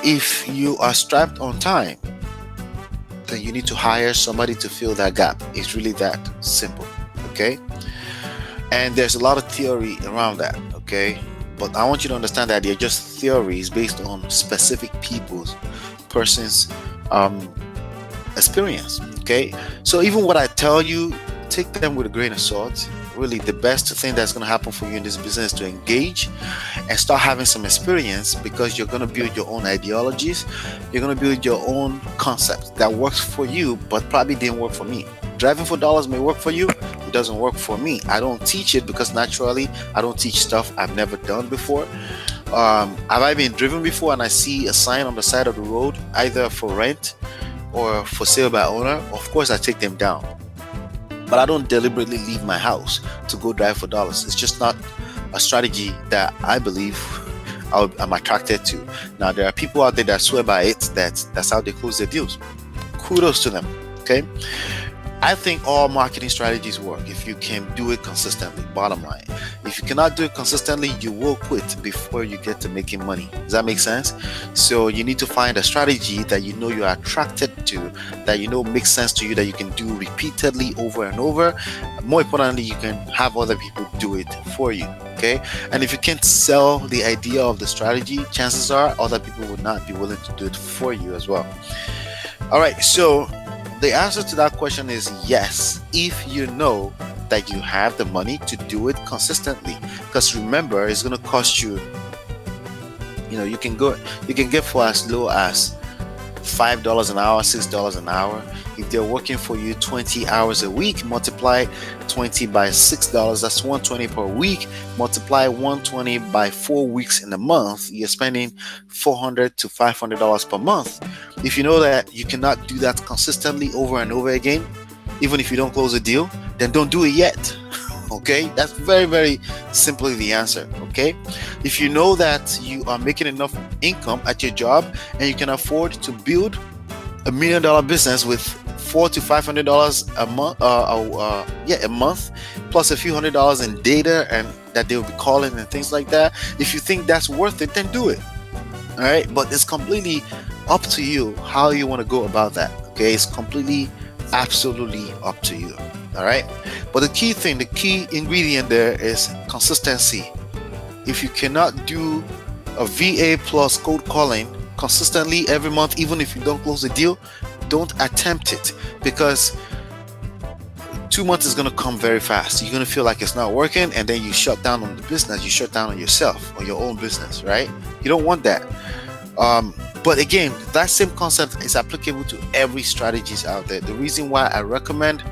If you are strapped on time, then you need to hire somebody to fill that gap. It's really that simple. Okay. And there's a lot of theory around that. Okay. But I want you to understand that they're just theories based on specific people's persons experience. Okay. So even what I tell you, take them with a grain of salt. Really, the best thing that's going to happen for you in this business is to engage and start having some experience, because you're going to build your own ideologies. You're going to build your own concepts that works for you, but probably didn't work for me. Driving for dollars may work for you. It doesn't work for me. I don't teach it because naturally I don't teach stuff I've never done before. Have I been driven before and I see a sign on the side of the road, either for rent or for sale by owner? Of course, I take them down. But I don't deliberately leave my house to go drive for dollars. It's just not a strategy that I believe I'm attracted to. Now, there are people out there that swear by it, that's how they close their deals. Kudos to them. Okay. I think all marketing strategies work if you can do it consistently. Bottom line, if you cannot do it consistently, you will quit before you get to making money. Does that make sense? So you need to find a strategy that you know you're attracted to, that you know makes sense to you, that you can do repeatedly over and over. More importantly, you can have other people do it for you. Okay. And if you can't sell the idea of the strategy, chances are other people will not be willing to do it for you as well. All right. So the answer to that question is yes, if you know that you have the money to do it consistently. Because remember, it's going to cost you, you can get for as low as $5 an hour, $6 an hour. If they're working for you 20 hours a week, multiply 20 by $6, that's $120 per week. Multiply 120 by 4 weeks in a month, you're spending $400 to $500 per month. If you know that you cannot do that consistently over and over again, even if you don't close a deal, then don't do it yet. Okay, that's very, very simply the answer. Okay, if you know that you are making enough income at your job and you can afford to build $1 million business with $400 to $500 a month, a month, plus a few $100s in data and that they will be calling and things like that. If you think that's worth it, then do it. All right, but it's completely up to you how you want to go about that. Okay, it's completely, absolutely up to you. All right, but the key ingredient there is consistency. If you cannot do a VA plus cold calling consistently every month, even if you don't close the deal, don't attempt it, because 2 months is going to come very fast. You're going to feel like it's not working, and then you shut down on the business, you shut down on yourself or your own business, right? You don't want that. But again, that same concept is applicable to every strategies out there. The reason why I recommend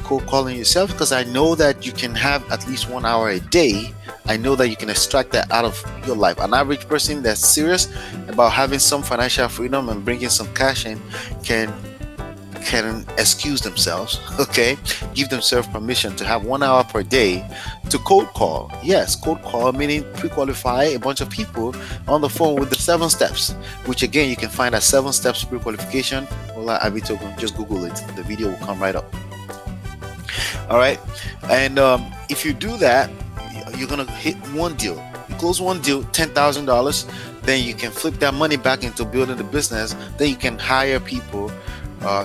cold calling yourself, because I know that you can have at least 1 hour a day. I know that you can extract that out of your life. An average person that's serious about having some financial freedom and bringing some cash in can excuse themselves, okay, give themselves permission to have 1 hour per day to cold call. Yes, cold call meaning pre-qualify a bunch of people on the phone with the 7 steps, which again you can find at 7 steps pre-qualification. Hola Abitogun, just Google it, the video will come right up. All right, and if you do that, you're gonna hit one deal. You close one deal, $10,000. Then you can flip that money back into building the business. Then you can hire people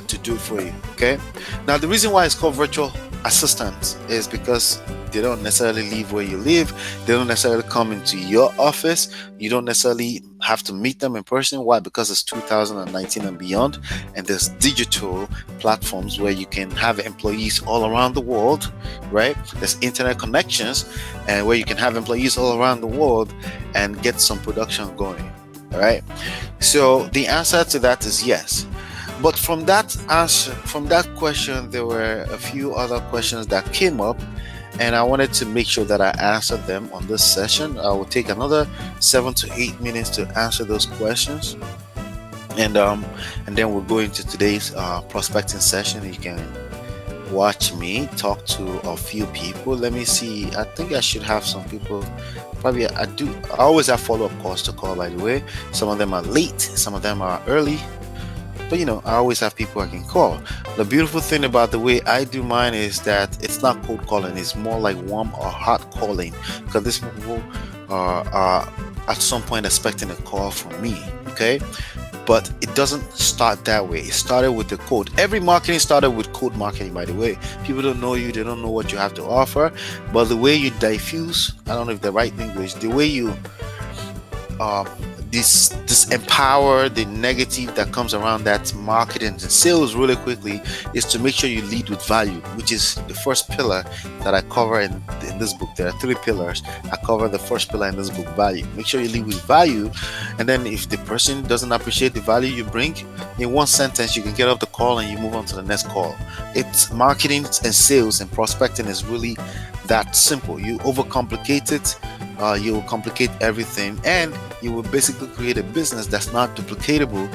to do it for you. Okay. Now the reason why it's called virtual assistants is because they don't necessarily live where you live. They don't necessarily come into your office. You don't necessarily have to meet them in person. Why? Because it's 2019 and beyond, and there's digital platforms where you can have employees all around the world, right? There's internet connections, and where you can have employees all around the world and get some production going. All right. So the answer to that is yes. But from that question, there were a few other questions that came up, and I wanted to make sure that I answered them on this session. I will take another 7 to 8 minutes to answer those questions, and then we'll go into today's prospecting session. You can watch me talk to a few people. Let me see. I think I should have some people. Probably I do. I always have follow-up calls to call, by the way. Some of them are late, some of them are early. But I always have people I can call. The beautiful thing about the way I do mine is that it's not cold calling. It's more like warm or hot calling, because these people are at some point expecting a call from me. Okay, but it doesn't start that way. It started with the code. Every marketing started with code marketing, by the way. People don't know you, they don't know what you have to offer, but the way you diffuse, I don't know if the right English, the way you uh, this empower the negative that comes around that marketing and sales really quickly, is to make sure you lead with value, which is the first pillar that I cover in this book. There are three pillars. I cover the first pillar in this book, value. Make sure you lead with value, and then if the person doesn't appreciate the value you bring, in one sentence you can get off the call and you move on to the next call. It's marketing and sales and prospecting is really that simple. You overcomplicate it, you will complicate everything, and you will basically create a business that's not duplicatable,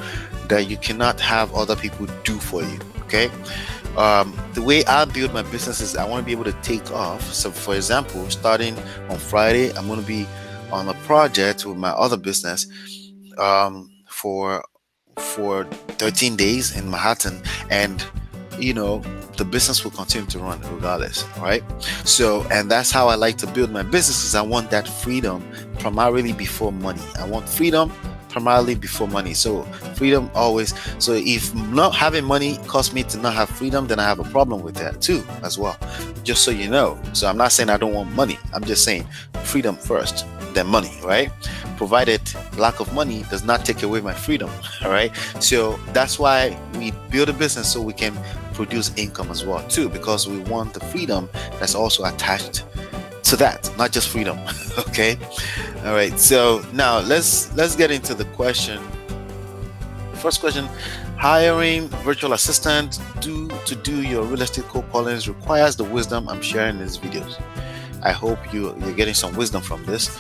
that you cannot have other people do for you. Okay. The way I build my business is I want to be able to take off. So for example, starting on Friday, I'm going to be on a project with my other business for 13 days in Manhattan, and the business will continue to run regardless. All right. So, and that's how I like to build my businesses. I want that freedom primarily before money. I want freedom primarily before money. So freedom always. So if not having money costs me to not have freedom, then I have a problem with that too as well. Just so you know. So I'm not saying I don't want money. I'm just saying freedom first, then money, right? Provided lack of money does not take away my freedom. All right. So that's why we build a business, so we can produce income as well too, because we want the freedom that's also attached to that, not just freedom. Okay. All right. So now let's get into the question. First question: hiring virtual assistant to do your real estate cold callings requires the wisdom I'm sharing in these videos. I hope you're getting some wisdom from this.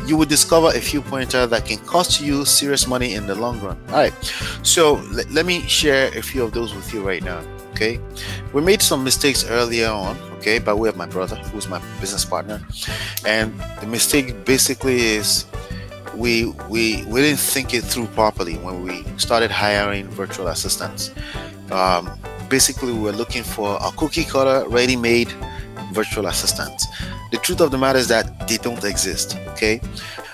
You will discover a few pointers that can cost you serious money in the long run. All right, so let me share a few of those with you right now. Okay, we made some mistakes earlier on, okay, by way of my brother, who's my business partner, and the mistake basically is we didn't think it through properly when we started hiring virtual assistants. Basically, we were looking for a cookie cutter, ready-made virtual assistants. The truth of the matter is that they don't exist. Okay,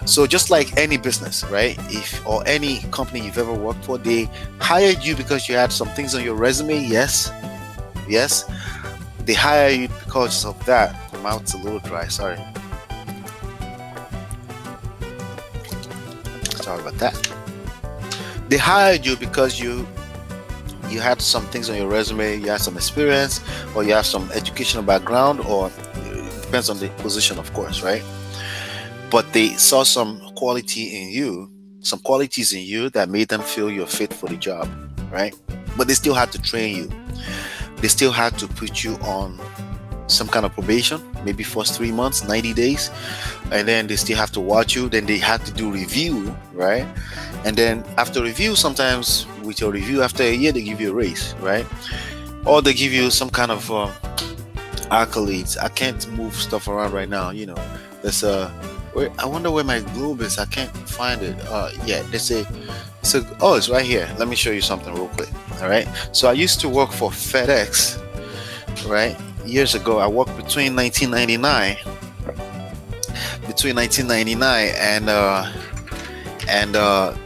so just like any business, right? Or any company you've ever worked for, they hired you because you had some things on your resume. Yes, they hire you because of that. My mouth's a little dry. Sorry about that. They hired you because you had some things on your resume, you had some experience, or you have some educational background, or it depends on the position, of course, right? But they saw some qualities in you that made them feel you're fit for the job, right? But they still had to train you. They still had to put you on some kind of probation, maybe first 3 months, 90 days, and then they still have to watch you. Then they had to do review, right? And then after review, sometimes with your review after a year, they give you a raise, right? Or they give you some kind of accolades. I can't move stuff around right now. There's I wonder where my globe is. I can't find it. Yeah, they say oh, it's right here. Let me show you something real quick. All right. So I used to work for FedEx, right? Years ago. I worked between 1999 and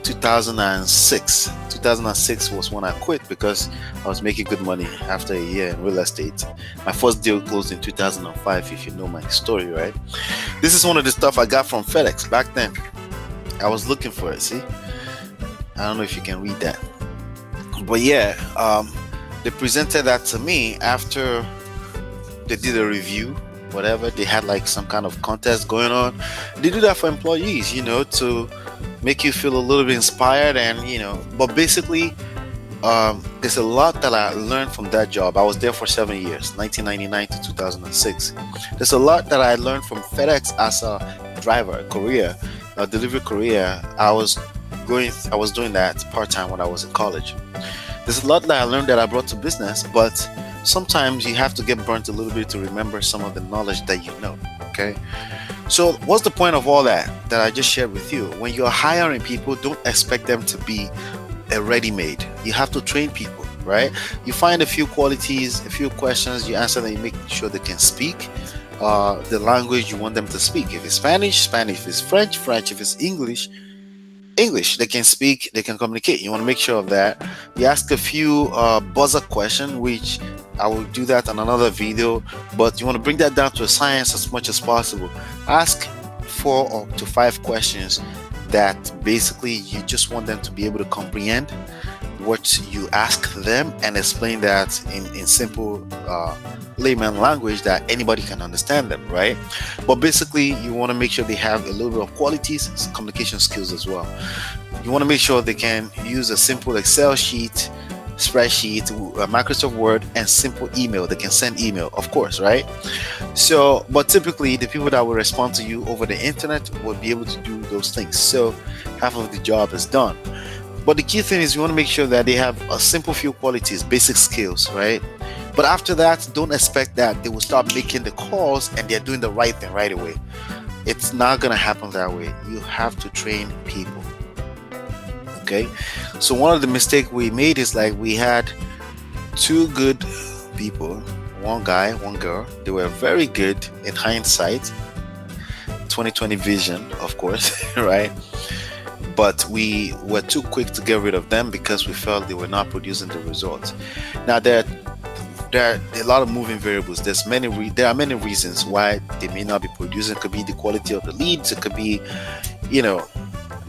2006. 2006 was when I quit because I was making good money after a year in real estate. My first deal closed in 2005, if you know my story, right? This is one of the stuff I got from FedEx back then. I was looking for it, see? I don't know if you can read that. But yeah, they presented that to me after they did a review, whatever. They had like some kind of contest going on. They do that for employees, to make you feel a little bit inspired, and but basically there's a lot that I learned from that job. I was there for 7 years, 1999 to 2006. There's a lot that I learned from FedEx as a driver, a delivery career. I was doing that part-time when I was in college. There's a lot that I learned that I brought to business, but sometimes you have to get burnt a little bit to remember some of the knowledge that you know. Okay, so what's the point of all that I just shared with you? When you're hiring people, don't expect them to be a ready-made. You have to train people, right? You find a few qualities, a few questions, you answer them, you make sure they can speak the language you want them to speak. If it's Spanish, if it's French, if it's English, English. They can speak, they can communicate. You want to make sure of that. You ask a few buzzer questions, which I will do that on another video, but you want to bring that down to a science as much as possible. Ask 4 to 5 questions that basically you just want them to be able to comprehend what you ask them and explain that in simple layman language that anybody can understand them, right? But basically, you want to make sure they have a little bit of qualities, communication skills as well. You want to make sure they can use a simple Excel sheet, spreadsheet, Microsoft Word, and simple email. They can send email, of course, right? So, but typically, the people that will respond to you over the internet will be able to do those things. So, half of the job is done. But the key thing is you want to make sure that they have a simple few qualities, basic skills, right? But after that, don't expect that they will start making the calls and they're doing the right thing right away. It's not going to happen that way. You have to train people. Okay? So one of the mistakes we made is like we had two good people, one guy, one girl. They were very good in hindsight, 2020 vision, of course, right? But we were too quick to get rid of them because we felt they were not producing the results. Now there are a lot of moving variables. There are many reasons why they may not be producing. It could be the quality of the leads. It could be,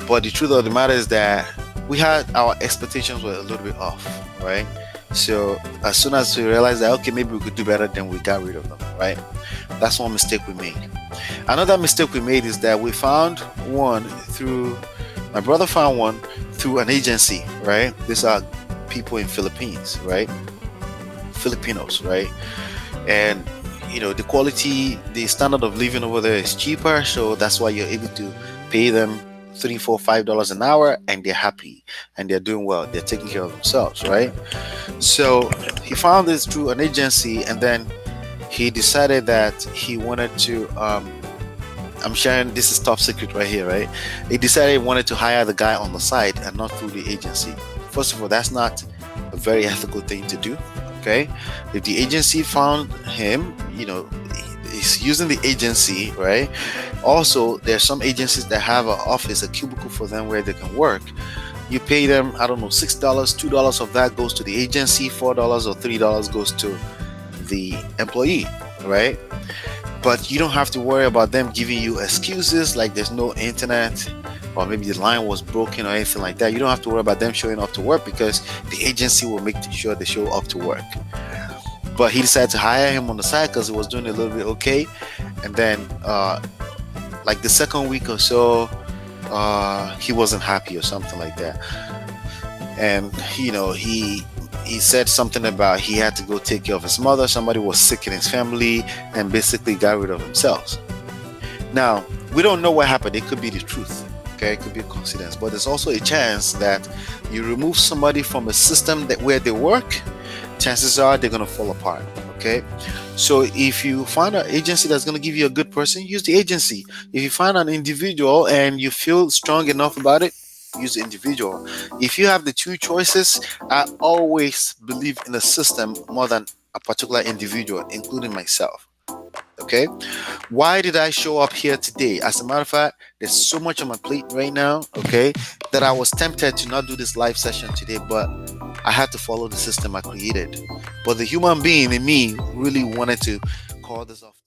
but the truth of the matter is that our expectations were a little bit off, right? So as soon as we realized that, okay, maybe we could do better, then we got rid of them, right? That's one mistake we made. Another mistake we made is that my brother found one through an agency, right? These are people in Philippines, right? Filipinos, right? And the quality, the standard of living over there is cheaper, so that's why you're able to pay them $3, $4, $5 an hour, and they're happy and they're doing well. They're taking care of themselves, right? So he found this through an agency, and then he decided that he wanted to. I'm sharing, this is top secret right here, right? He decided he wanted to hire the guy on the side and not through the agency. First of all, that's not a very ethical thing to do, okay? If the agency found him, he's using the agency, right? Also, there's some agencies that have an office, a cubicle for them where they can work. You pay them, I don't know, $6, $2 of that goes to the agency, $4 or $3 goes to the employee, right? But you don't have to worry about them giving you excuses like there's no internet or maybe the line was broken or anything like that. You don't have to worry about them showing up to work because the agency will make sure they show up to work. But he decided to hire him on the side because he was doing a little bit okay. And then like the second week or so, he wasn't happy or something like that. And he said something about he had to go take care of his mother. Somebody was sick in his family and basically got rid of themselves. Now, we don't know what happened. It could be the truth. Okay, it could be a coincidence. But there's also a chance that you remove somebody from a system where they work, chances are they're going to fall apart. Okay, so if you find an agency that's going to give you a good person, use the agency. If you find an individual and you feel strong enough about it, use the individual. If you have the two choices, I always believe in a system more than a particular individual, including myself. Okay, why did I show up here today? As a matter of fact, there's so much on my plate right now, okay, that I was tempted to not do this live session today, but I had to follow the system I created. But the human being in me really wanted to call this off.